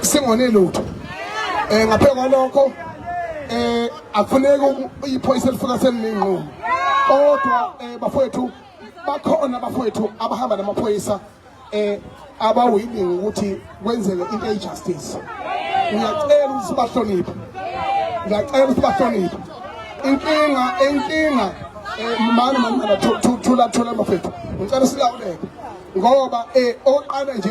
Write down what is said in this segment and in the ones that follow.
Singone lutho ngaphela lokho akufuneki iphoyisa elifika seninqomo kodwa bafowethu bakhona bafowethu abahamba namaphoyisa abawilling ukuthi kwenzeke into ejustice. Ngiyacela ukuthi sibahloniphe, ngiyacela ukuthi sibahloniphe. Inkinga mana thula bafowethu, ngicela silawuleke ngoba oqala nje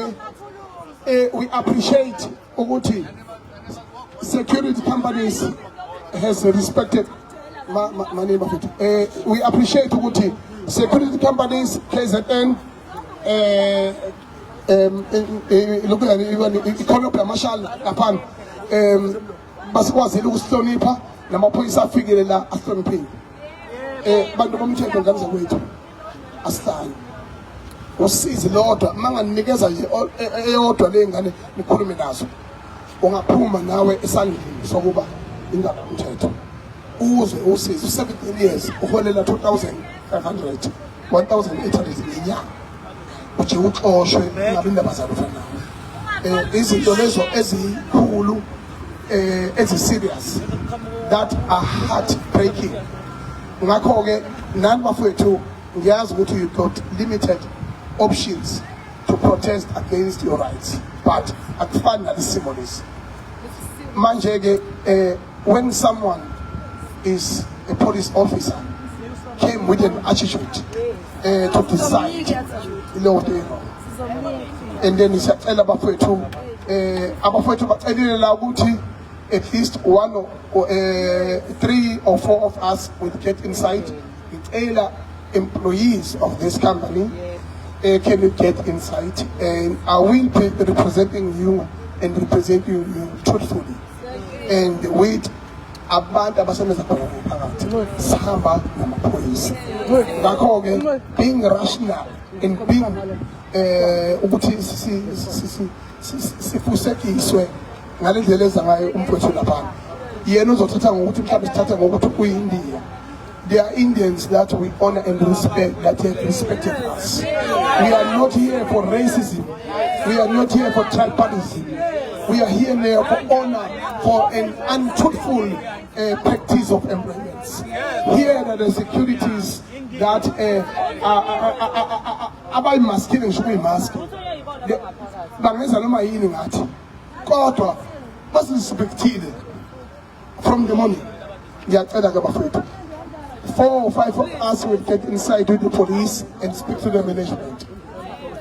we appreciate ukuthi security companies has respected my neighbor. We appreciate ukuthi security companies KZN looking at economy marshal laphan basikwazile ukusihlonipha namaphoyisa afikile la ahloniphile. Bantu bomthetho ngani zakwethu asihlale usizi lodwa manganikeza nje eyodwa lengane nikhulume nazo ungaphuma nawe esandleni sokuba ingaba umthetho uze usizi 17 years uholela 2500 1800 ngenyanga uthi uxoshwe ngabe indaba zalofana izinto lezo ezikhulu ezi-serious that are heart breaking. Ngakho ke nani bafowethu ngiyazi ukuthi you got limited options to protest against your rights, but akufani nalesimo lesi manje ke when someone is a police officer came with an attitude to decide and then isiyacela abafowethu bacelile la ukuthi at least one or 3 or 4 of us will get inside. Ngicela employees of this company can you get inside, and I will be representing you and representing you truthfully and with abantu abasebenza khona phakathi sihamba namaphoyisa. Ngakho ke being rational and being ukuthi sifusekiswe ngalendlela eza ngayo umfowethu lapha yena uzothatha ngokuthi mhlawumbe sithatha ngokuthi kuyiNdiya. There are Indians that we honor and respect, that have respected us. We are not here for racism. We are not here for tribalism. We are here now for honor, for an untruthful practice of employments. Here are the securities that abayi maskini ngisho kuyimask. Bangenza noma yini ngathi. Kodwa basirespectile from the morning. Ngiyacela ke bafowethu 4 or 5 of us will get inside with the police and speak to the management.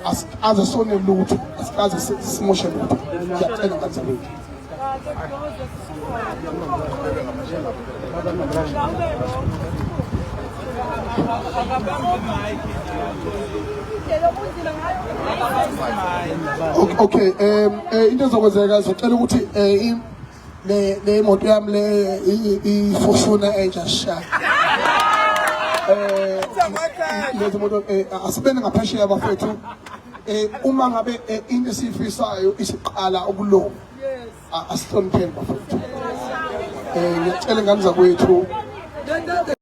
As a son in loot, as a motion. Okay, into zokwenzeka zicela ukuthi le moto yami le ifushuna ejasha lezi moto asibene ngaphesheya abafethu uma ngabe into esifisayo isiqala ukulunga asihlonipheni bafethu ngiyacela ngani zakwethu